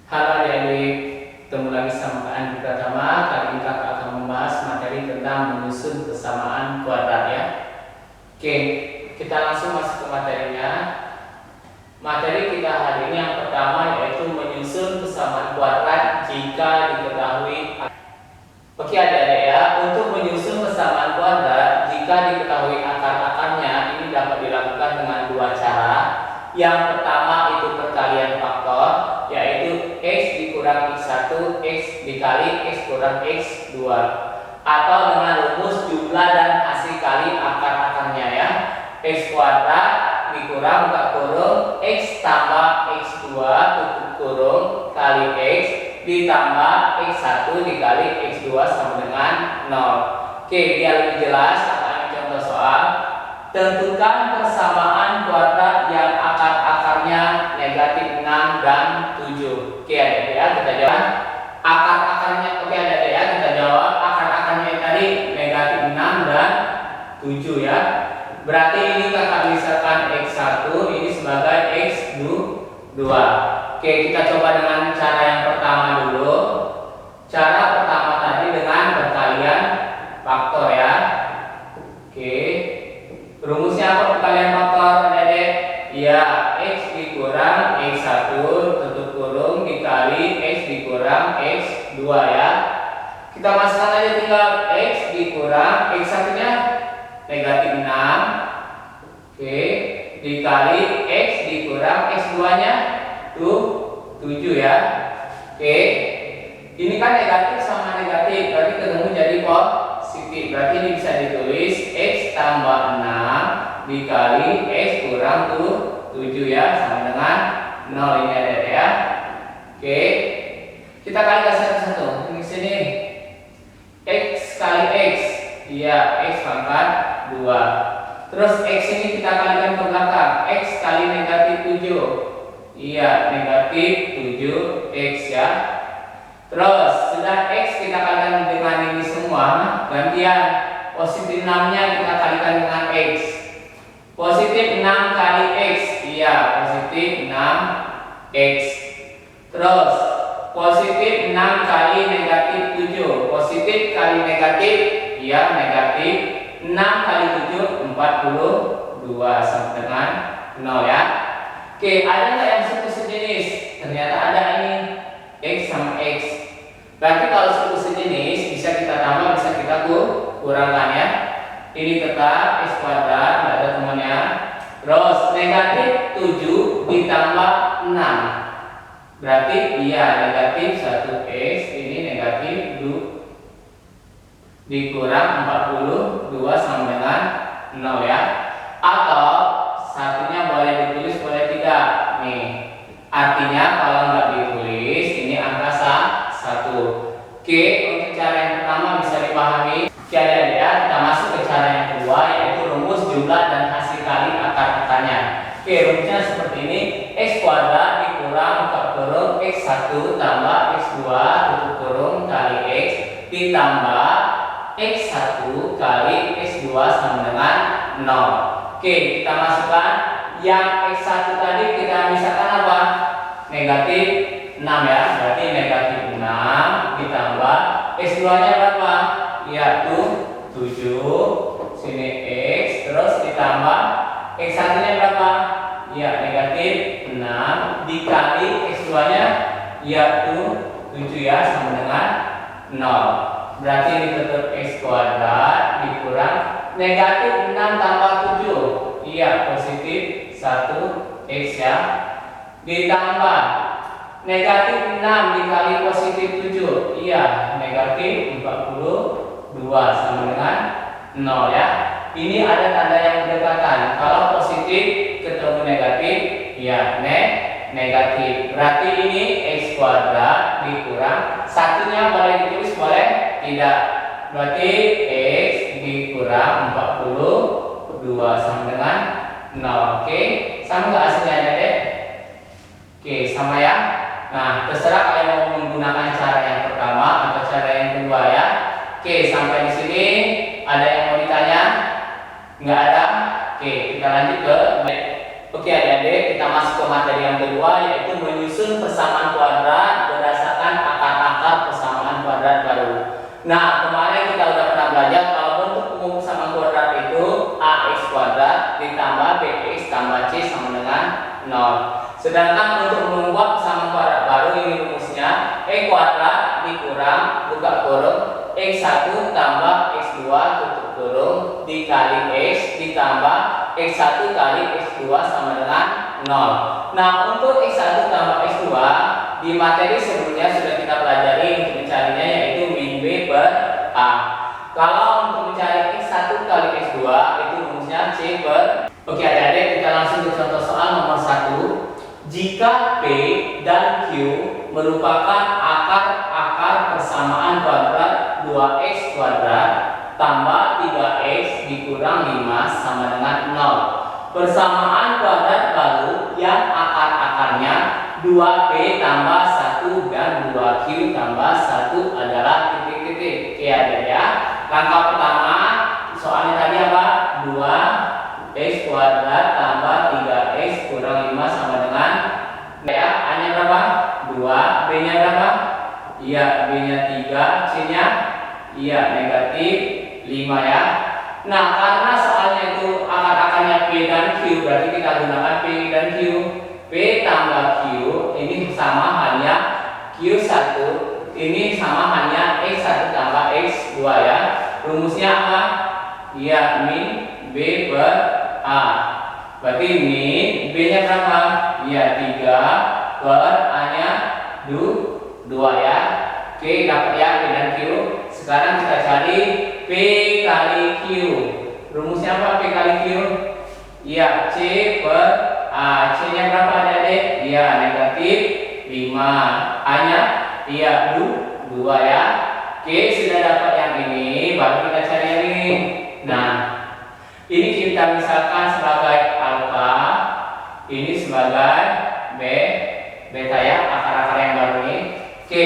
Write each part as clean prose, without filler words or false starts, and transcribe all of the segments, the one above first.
Halo adik-adik, ketemu lagi sama Kak Andi Pratama. Kali ini kakak akan membahas materi tentang menyusun persamaan kuadrat ya. Oke, kita langsung masuk ke materinya. Materi kita hari ini yang pertama yaitu menyusun persamaan kuadrat jika diketahui. Oke adik-adik ya, untuk menyusun persamaan kuadrat jika diketahui akar-akarnya ini dapat dilakukan dengan dua cara. Yang pertama itu perkalian faktor, yaitu x dikurang x1 x dikali x kurang x2, atau dengan rumus jumlah dan hasil kali akar-akarnya ya, x kuadrat dikurang buka kurung x tambah x2 tutup kurung kali x ditambah x1 dikali x2 sama dengan 0. Oke, biar lebih jelas kita contoh soal. Tentukan persamaan kuadrat yang akar-akarnya negatif 6 dan 7. Oke adik-adik ya, kita jawab akar-akarnya. Oke adik-adik ya, kita jawab akar-akarnya tadi negatif 6 dan 7 ya. Berarti ini kakak misalkan x1 ini sebagai x2. Oke, kita coba dengan cara yang pertama dulu. Cara pertama tadi dengan perkalian faktor ya. Oke, rumusnya apa perkalian faktor adik-adik? Ya, x dikurang x1 tutup kurung dikali x dikurang x2 ya. Kita masukkan aja tinggal x dikurang x1 nya negatif 6. Oke, dikali x dikurang x2 nya tuh 7 ya. Oke, ini kan negatif sama negatif berarti ketemu jadi positif. Berarti ini bisa ditulis x tambah 6 dikali x kurang 7 ya, sama dengan 0 ini ada ya. Oke, kita kali satu-satu. Di sini x kali x, iya x pangkat 2. Terus x ini kita kalikan ke belakang, x kali negatif 7, iya negatif 7x ya. Terus sudah x kita kalikan dengan ini semua, gantian positif 6 nya kita kalikan dengan x. Positif 6 kali x, iya positif 6x. Terus positif 6 kali negatif 7, positif kali negatif, iya negatif 6 kali 7 42 sama dengan 0 ya. Oke, ada nggak yang suku sejenis? Ternyata ada ini x sama x. Berarti kalau suku sejenis bisa kita tambah, bisa kita kurangkan ya. Ini tetap x kuadrat, nggak ada temannya. Terus negatif 7 ditambah 6, berarti iya negatif 1x. Ini negatif 2 dikurang 42 sama dengan 0 ya. Atau satunya boleh ditulis boleh tidak nih. Artinya kalau nggak ditulis ini angka 1. Oke, untuk cara yang pertama bisa dipahami. Oke adik-adik ya, kita masuk ke cara yang kedua yaitu rumus jumlah dan hasil kali akar-akarnya. Oke, rumusnya seperti ini. X kuadrat dikurang buka kurung x1 tambah x2 tutup kurung kali x ditambah x1 kali x2 sama dengan 0. Oke, kita masukkan yang x1 tadi kita misalkan apa? Negatif 6 ya, berarti negatif 6 ditambah x2 nya berapa? Ya tuh 7, sini x, terus ditambah x1 nya berapa? Ya negatif 6 dikali x2 nya ya tuh 7 ya, sama dengan 0. Berarti ini tetap x kuadrat dikurang negatif 6 tambah 7, iya positif 1x ya, ditambah negatif 6 dikali positif 7, iya negatif 42 sama dengan 0 ya. Ini ada tanda yang berdekatan. Kalau positif ketemu negatif, ya negatif. Berarti ini x kuadrat dikurang satunya boleh ditulis boleh tidak. Berarti x dikurang 42 sama dengan 0. Oke, sama nggak hasilnya adik? Oke, sama ya. Nah, terserah kalian mau menggunakan cara yang pertama atau cara yang kedua ya. Oke, sampai di sini ada yang mau ditanya? Nggak ada? Oke, kita lanjut ke. Oke adik-adik, kita masuk ke materi yang kedua yaitu menyusun persamaan kuadrat X1 tambah X2 tutup kurung dikali X ditambah X1 kali X2 sama dengan 0. Nah, untuk X1 tambah X2 di materi sebelumnya sudah kita pelajari untuk mencarinya, yaitu min B per A. Kalau untuk mencari X1 kali X2 itu rumusnya C per. Oke adik-adik, kita langsung ke contoh soal nomor 1. Jika P dan Q merupakan akar-akar persamaan kuadrat 2x kuadrat tambah 3x dikurang 5 sama dengan 0. Persamaan kuadrat baru yang akar-akarnya 2P tambah 1 dan 2Q tambah 1 adalah titik-titik. Oke adik ya. Langkah pertama, soalnya tadi apa? 2x kuadrat tambah 3x kurang 5 sama dengan ya, A-nya berapa? 2, B-nya berapa? Iya, B-nya 3, C-nya iya negatif 5 ya. Nah, karena soalnya itu akar-akarnya P dan Q, berarti kita gunakan P dan Q. P tambah Q ini sama halnya Q1, ini sama halnya X1 tambah X2 ya. Rumusnya apa? Iya, min B per A. Berarti min B-nya berapa? Iya, 3 per A-nya 2 ya. Oke, dapat ya P dan Q. Sekarang kita cari P kali Q. Rumusnya apa P kali Q? Iya, C per A. C-nya berapa adik-adik? Iya, negatif 5. A-nya iya 2 ya. Oke, sudah dapat yang ini, baru kita cari yang ini. Nah, ini kita misalkan sebagai alfa, ini sebagai beta ya, akar-akar yang baru ini. Oke,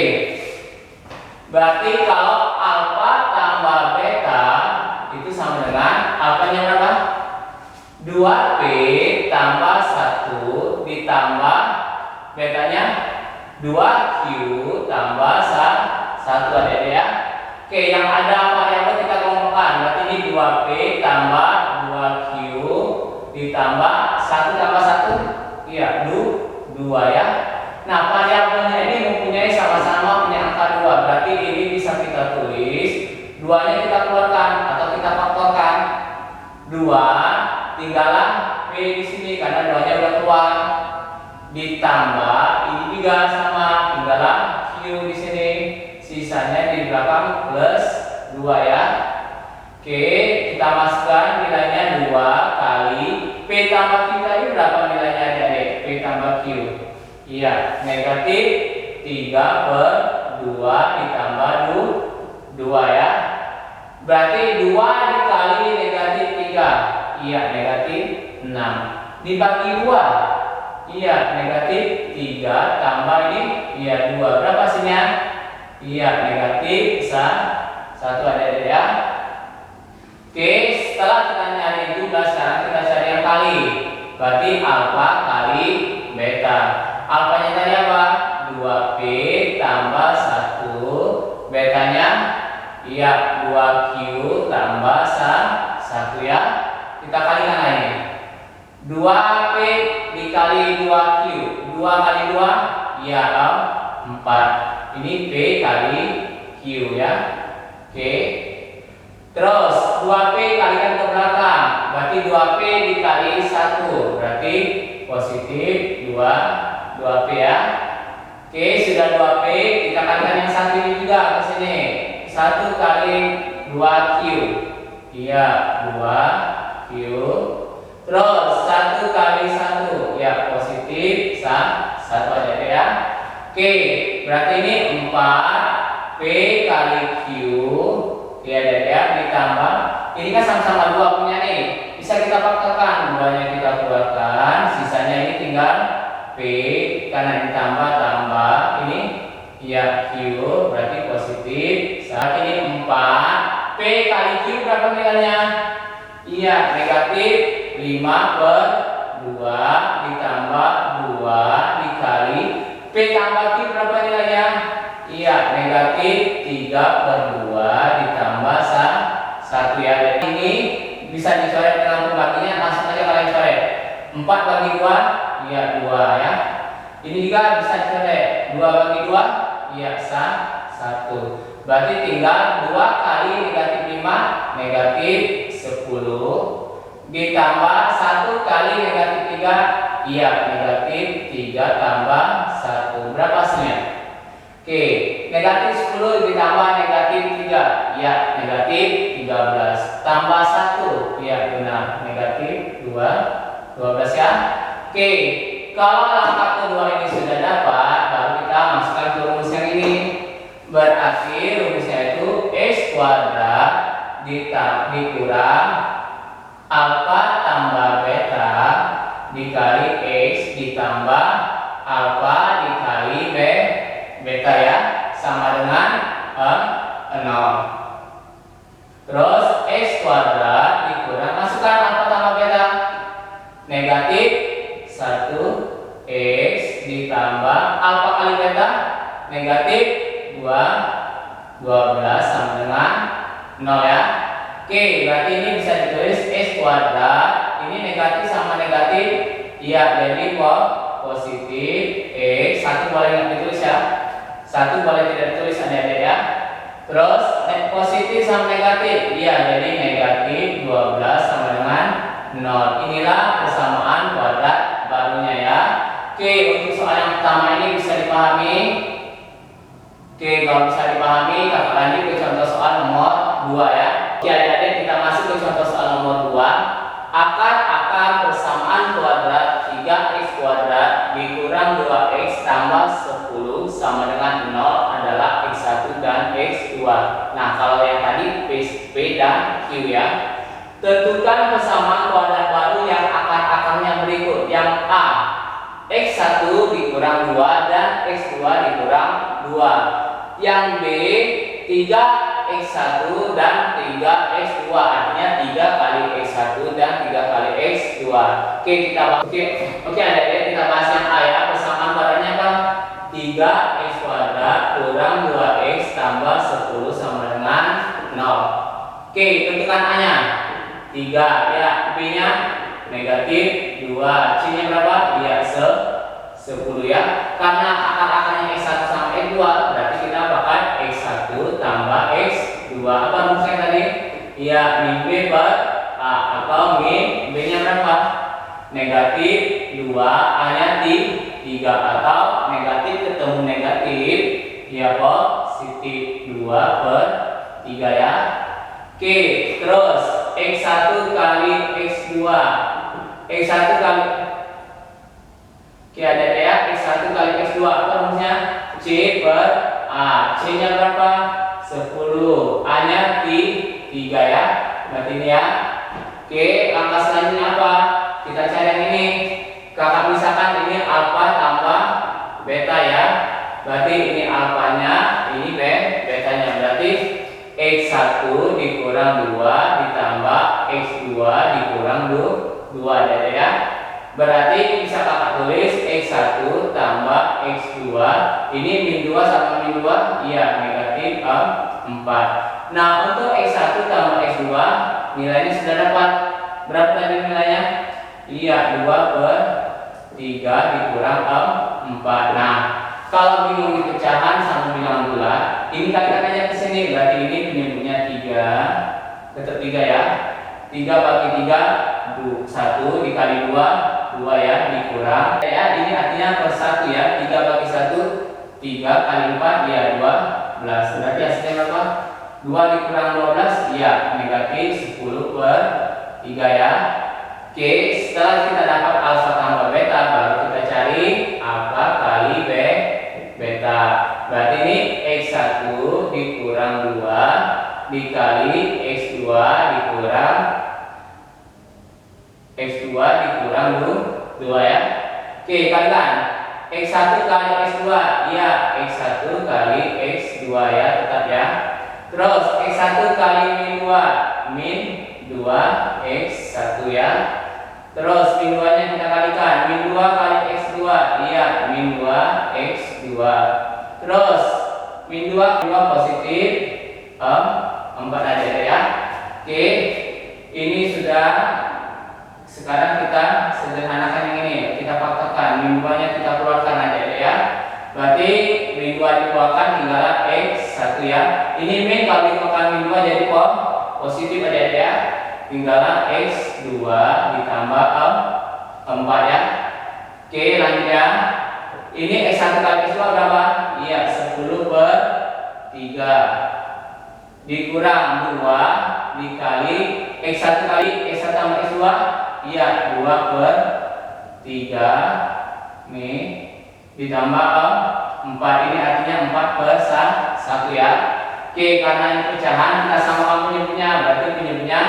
berarti kalau alfa tambah beta itu sama dengan alfanya berapa? 2P tambah 1 ditambah betanya 2Q tambah 1 adik ya. Oke, yang ada variabel kita kelompokkan. Berarti ini 2P tambah 2Q ditambah 1 tambah 1 iya 2 ya. Nah, variabelnya ini mempunyai sama-sama punya angka 2. Berarti ini bisa kita tulis 2-nya kita keluarkan atau kita faktorkan. 2 tinggallah P di sini karena 2-nya udah keluar. Ditambah ini juga sama, tinggallah Q di sini. Sisanya di belakang plus 2 ya. Oke, kita masukkan nilainya 2 kali P tambah Q tadi berapa nilainya adik-adik? P tambah Q. Iya, negatif 3 per 2 ditambah 2 ya. Berarti 2 dikali negatif 3. Iya, negatif 6. Dibagi 2. Iya, negatif 3 tambah ini iya 2. Berapa hasilnya? Iya, negatif 1 adik-adik ya. Oke, setelah kita nyari jumlah, sekarang kita cari yang kali. Berarti alfa kali beta. Alfanya tadi apa? 2P tambah 1. Betanya iya 2Q tambah 1 ya. Kita kalikan lagi. 2P dikali 2Q. 2 kali 2 iya 4. Ini P kali Q ya. Oke. Terus 2P kalikan ke belakang. Berarti 2P dikali 1. Berarti positif 2P ya. Oke, sudah 2P, kita kalikan yang satu ini juga ke sini. 1 kali 2Q. Iya, 2Q. Terus 1 kali 1. Ya, positif 1 aja ya. Oke, berarti ini 4P kali Q. Ya, ya, ditambah. Ini kan sama-sama 2 punya nih. Bisa kita faktorkan. 2-nya kita keluarkan, sisanya ini tinggal P karena ditambah tambah ini ya Q berarti positif. Saat ini 4 P kali Q berapa nilainya? Iya negatif 5 per 2 ditambah 2 dikali P tambah Q berapa nilainya? Iya negatif 3 per 2 ditambah 1 ya. Dan ini bisa dicoret dengan pembaginya, langsung aja kalian coret. 4 bagi 2 iya 2 ya. Ini juga bisa dicoret. 2 bagi 2 iya 1 1. Berarti tinggal 2 kali negatif 5, negatif 10. Ditambah 1 kali negatif 3, iya negatif 3 tambah 1. Berapa hasilnya? Oke, negatif 10 ditambah negatif 3, ya negatif 13. Tambah 1, ya benar negatif 12 ya. Oke, kalau langkah kedua ini sudah dapat, baru kita masukkan ke rumus yang ini. Berarti rumusnya itu X kuadrat dikurang alfa tambah beta dikali X ditambah alfa dikali beta ya, sama dengan 0. Terus X kuadrat dikurang, masukkan alfa tambah beta, negatif 1 X ditambah alfa kali beta, negatif 12 sama dengan 0 ya. Oke, berarti ini bisa ditulis X kuadrat, ini negatif sama negatif, iya jadi positif X. 1 boleh nggak ditulis ya, 1 boleh tidak ditulis adik-adik ya. Terus positif sama negatif, iya jadi negatif 12 sama dengan 0. Inilah persamaan kuadrat barunya ya. Oke, untuk soal yang pertama ini bisa dipahami. Oke, kalau bisa dipahami, kakak lanjut ke contoh soal nomor 2 ya. Oke adik-adik, kita masuk ke contoh soal nomor 2. Akar persamaan kuadrat 3x kuadrat dikurang 2x tambah 10 sama dengan 0 adalah x1 dan x2. Nah, kalau yang tadi P dan Q ya. Tentukan persamaan kuadrat baru yang akar-akarnya berikut. Yang A, x1 dikurang 2 dan x2 dikurang 2. Yang B, 3x1 dan 3x2, artinya 3 kali x1 dan 3 kali x2. Oke, kita bahas. Oke, adik-adik, kita bahas yang A ya. Persamaan kuadratnya apa? 3x kuadrat kurang 2x tambah 10 sama dengan 0. Oke, tentukan A-nya 3 ya, B-nya negatif 2, C-nya berapa? Ya 10 ya. Karena akar-akarnya x1 sama x2, berarti kita pakai x1 tambah x2. Apa rumusnya tadi? Ya min B per A, atau min B-nya berapa? Negatif 2, A-nya 3, atau negatif ketemu negatif, ya positif 2 per 3 ya. Oke, terus x1 kali x2, x1 kali, oke ada ya, x1 kali x2, apa rumusnya? C per A, C-nya berapa? 10, A-nya 3 ya, berarti ini ya. Oke, langkah selanjutnya apa? Kita cari yang ini. Kakak misalkan ini alfa tambah beta ya, berarti ini alfanya, ini betanya, berarti x1 dikurang 2 ditambah x2 dikurang 2 ya. Berarti bisa kakak tulis x1 tambah x2, ini min 2 sama min 2, iya negatif 4. Nah, untuk x1 tambah x2 nilainya sudah dapat. Berapa tadi nilainya? Iya 2 per 3 dikurang 4. Nah, kalau bingung di pecahan sama bilangan bulat, ini kalikan aja ke sini, berarti ini penyebutnya 3, tetap 3 ya. 3 bagi 3, 1 dikali 2 ya, dikurang ya, ini artinya per 1 ya. 3 bagi 1, 3 kali 4 ya 12. Berarti hasilnya berapa? 2 dikurang 12 ya negatif 10 per 3 ya. Oke, setelah kita dapat alfa tambah beta, baru kita cari alfa kali beta. Berarti ini x1 dikurang 2 dikali x2 dikurang 2 ya. Oke, kalikan x1 kali x2, ya x1 kali x2 ya, tetap ya. Terus x1 kali min 2, min 2 x1 ya. Terus min 2 nya kita kalikan, min 2 kali x2, iya min 2 x2. Terus min 2 positif 4 aja ya. Oke, ini sudah. Sekarang kita sederhanakan yang ini, kita faktorkan, min 2 nya kita keluarkan aja ya. Berarti min 2 dikeluarkan tinggallah X 1 ya. Ini min kalau dikeluarkan min 2 jadi positif adik-adik ya. Tinggallah X 2 ditambah 4 ya. Oke, lanjut ya. Ini X1 kali X2 berapa? Iya, 10 per 3 dikurang 2 dikali X1 kali X1 tambah X2. Iya, 2 per 3 nih ditambah 4. Ini artinya 4 per 1 ya. Oke, karena ini pecahan kita samakan penyebutnya, berarti penyebutnya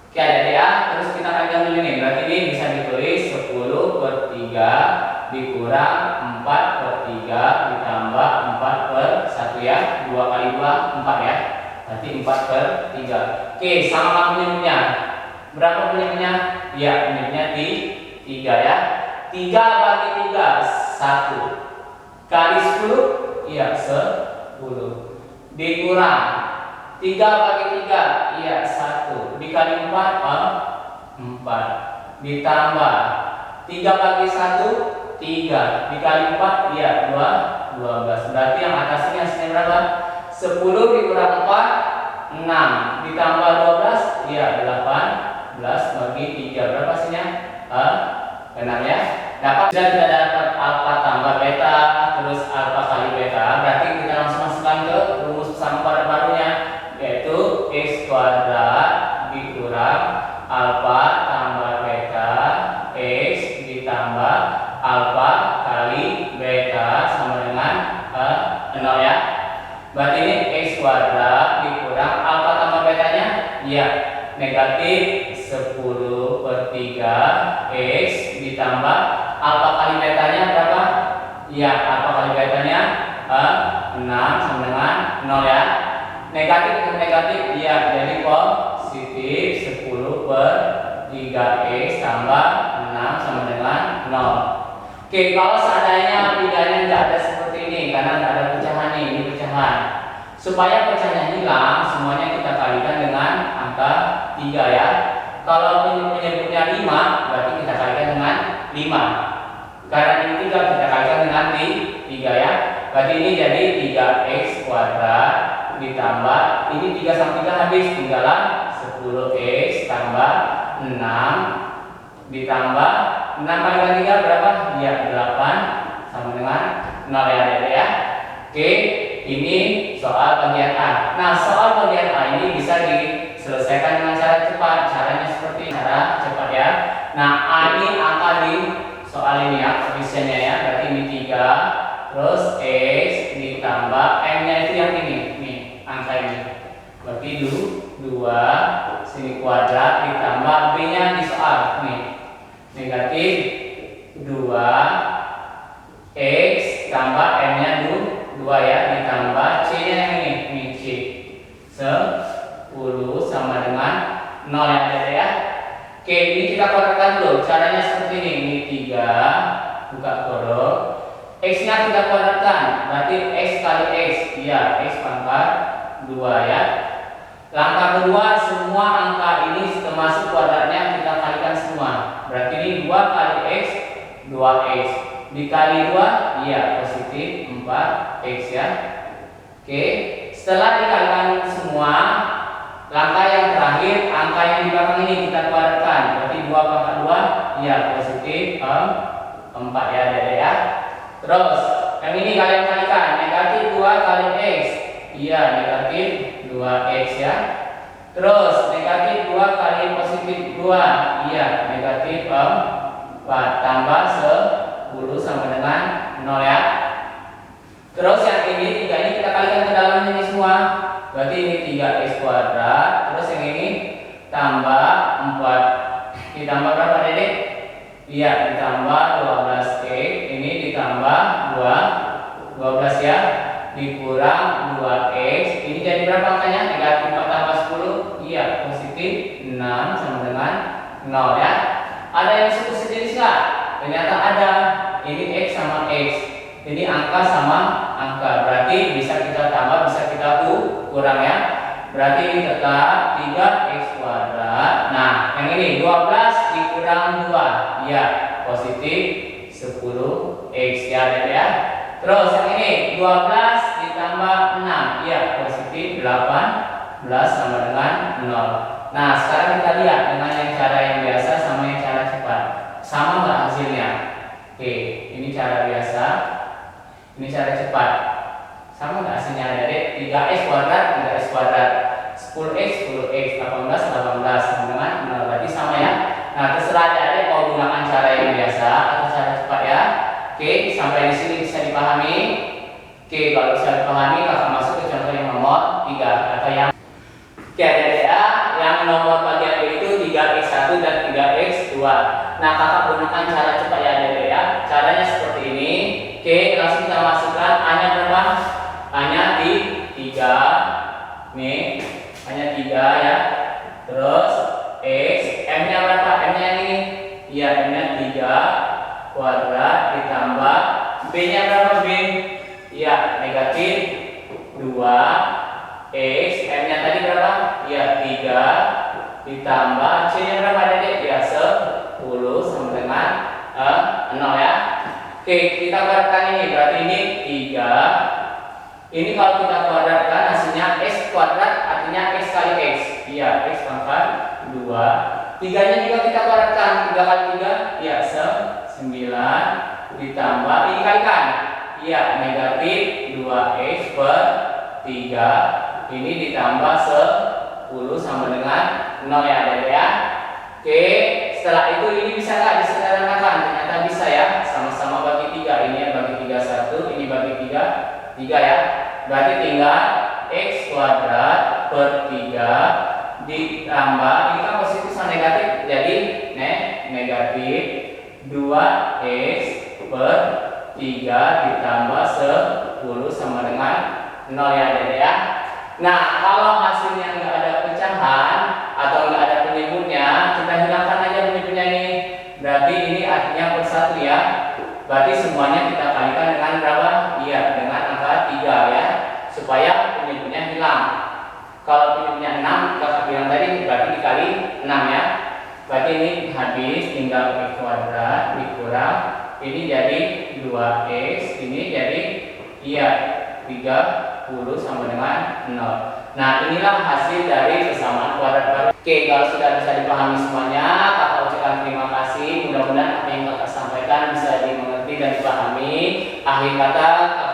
oke ada ya. Terus kita kalikan dulu nih, berarti ini bisa ditulis 10 per 3 dikurang 4 per 3 ditambah 4 per 1 ya. 2 kali 2 4 ya, berarti 4 per 3. Oke, samakan penyebutnya. Berapa penyebutnya? Ya, penyebutnya di 3 ya. 3 bagi 3 1 kali 10 iya 10 dikurang 3 bagi 3 iya 1 dikali 4 4 ditambah 3 bagi 1 3 dikali 4 iya 12. Berarti yang atasnya hasilnya berapa? 10 dikurang 4 6 ditambah 12 iya 18 bagi 3 berapa hasilnya? 6 ya. Dapat sudah kita dapat alfa tambah beta terus alfa kali beta, berarti kita langsung masukkan ke rumus bersama pada barunya, yaitu X kuadrat dikurang alfa tambah beta X ditambah alfa kali beta sama dengan 0 ya. Berarti ini X kuadrat dikurang alfa tambah betanya ya negatif 10 per 3 X ditambah alfa kali betanya berapa? Ya, alfa kali betanya 6 sama dengan 0 ya. Negatif dengan negatif ya, jadi positif 10 per 3X tambah 6 sama dengan 0. Oke, kalau seandainya bidanya tidak ada seperti ini karena tidak ada pecahan nih, ini pecahan. Supaya pecahannya hilang, semuanya kita kalikan dengan angka 3 ya. Kalau penyebutnya 5, berarti kita kalikan dengan 5. Karena ini 3, kita kalikan dengan 3 ya. Berarti ini jadi 3X kuadrat ditambah ini 3 sama 3 habis, tinggallah 10X tambah 6 ditambah 6 kali 3 berapa? Ya 8 sama dengan 0 ya Dede ya. Oke, ini soal bagian A. Nah, soal bagian A ini bisa diselesaikan dengan cara cepat. Caranya seperti cara cepat ya. Nah, A ini angka di soal ini ya, koefisiennya ya. Berarti ini 3, terus X ditambah M-nya itu yang ini. Nih, angka ini. Berarti 2 sini kuadrat ditambah B-nya di soal. Nih. Negatif 2 X tambah M-nya 2 ya, ditambah C-nya yang ini C 10 sama dengan 0 ya Dede ya. Oke, ini kita kuadratkan dulu. Caranya seperti ini 3 buka kodok, X-nya kita kuadratkan, berarti X kali X, iya X pangkat 2 ya. Langkah kedua, semua angka ini termasuk kuadratnya kita kalikan semua. Berarti ini 2 kali X 2X dikali 2 iya positif 4X ya. Oke, setelah dikalikan semua, langkah yang terakhir angka yang di belakang ini kita kuadratkan. Berarti 2 pangkat 2 iya positif 4 ya Dede ya. Terus yang ini kalian kalikan, negatif 2 kali X iya negatif 2X ya. Terus negatif 2 kali positif 2 iya negatif 4 tambah 10 sama dengan 0 ya. Terus yang ini 3 ini kita kalikan ke dalamnya ini semua. Berarti ini 3X kuadrat. Terus yang ini tambah 4 ditambah berapa Dede? Iya ditambah 12X. Ini ditambah 12 ya, dikurang 2X. Ini jadi berapa angkanya? Negatif 4 tambah 10 iya positif 6 sama dengan 0 ya. Ada yang suku sejenis nggak? Ternyata ada. Ini X sama X, ini angka sama angka, berarti bisa kita tambah, bisa kita kurang ya. Berarti ini tetap 3X kuadrat. Nah, yang ini 12 dikurang 2 ya positif 10X ya Dede ya. Terus yang ini 12 ditambah 6. Iya, positif 18 sama dengan 0. Nah, sekarang kita lihat dengan yang cara yang biasa sama yang cara cepat. Sama nggak hasilnya? Oke, ini cara biasa. Ini cara cepat. Sama nggak hasilnya, Adik? 3x kuadrat, 3x kuadrat. 10x, 10x, 18, 18 sama dengan 0. Berarti sama ya. Nah, terserah Adik mau gunakan cara yang biasa atau cara cepat ya. Oke, sampai di sini bisa dipahami. Oke, kalau bisa dipahami, kakak masuk ke contoh yang nomor 3 atau yang oke, Adik ya, yang nomor bagian B itu 3x1 dan 3x2. Nah, kakak gunakan cara cepat ya, Adik ya. Caranya seperti ini. Oke, langsung kita masukkan A-nya berapa? A-nya di 3. Nih, A-nya 3 ya. Terus X, M-nya berapa? M-nya ini. Iya, M-nya 3 kuadrat ditambah B-nya berapa B? Iya, negatif 2 X, M-nya tadi berapa? Iya, 3 ditambah C-nya berapa, Dedek? Ya, 10 sama dengan 0 ya. Oke, kita kuadratkan ini, berarti ini 3. Ini kalau kita kuadratkan hasilnya X kuadrat, artinya X kali X. Iya, X pangkat 2. 3-nya juga kita kuadratkan, 3 kali 3, ya 9 ditambah ini kalikan. Iya, negatif 2x per 3. Ini ditambah 10 sama dengan 0 ya, Adik ya. Oke, setelah itu ini bisa nggak disederhanakan? Ternyata bisa ya. Sama-sama bagi 3. Ini yang bagi 3 1, ini bagi 3 3 ya. Berarti tinggal x kuadrat per 3 ditambah ini kan positif sama negatif, jadi negatif 2x per 3 ditambah 10 sama dengan 0 ya, Adik ya. Nah, kalau hasilnya nggak ada pecahan atau nggak ada penyebutnya, kita hilangkan aja penyebutnya ini. Berarti ini artinya per 1 ya. Berarti semuanya kita kalikan dengan berapa? Iya, dengan angka 3 ya, supaya penyebutnya hilang. Kalau penyebutnya 6, kakak bilang tadi, berarti dikali 6 ya. Berarti ini habis, tinggal x kuadrat dikurang ini jadi 2x, ini jadi iya 30 sama dengan 0. Nah, inilah hasil dari persamaan kuadrat baru. Oke, kalau sudah bisa dipahami semuanya, kakak ucapkan terima kasih. Mudah-mudahan apa yang kakak sampaikan bisa dimengerti dan dipahami. Akhir kata, kakak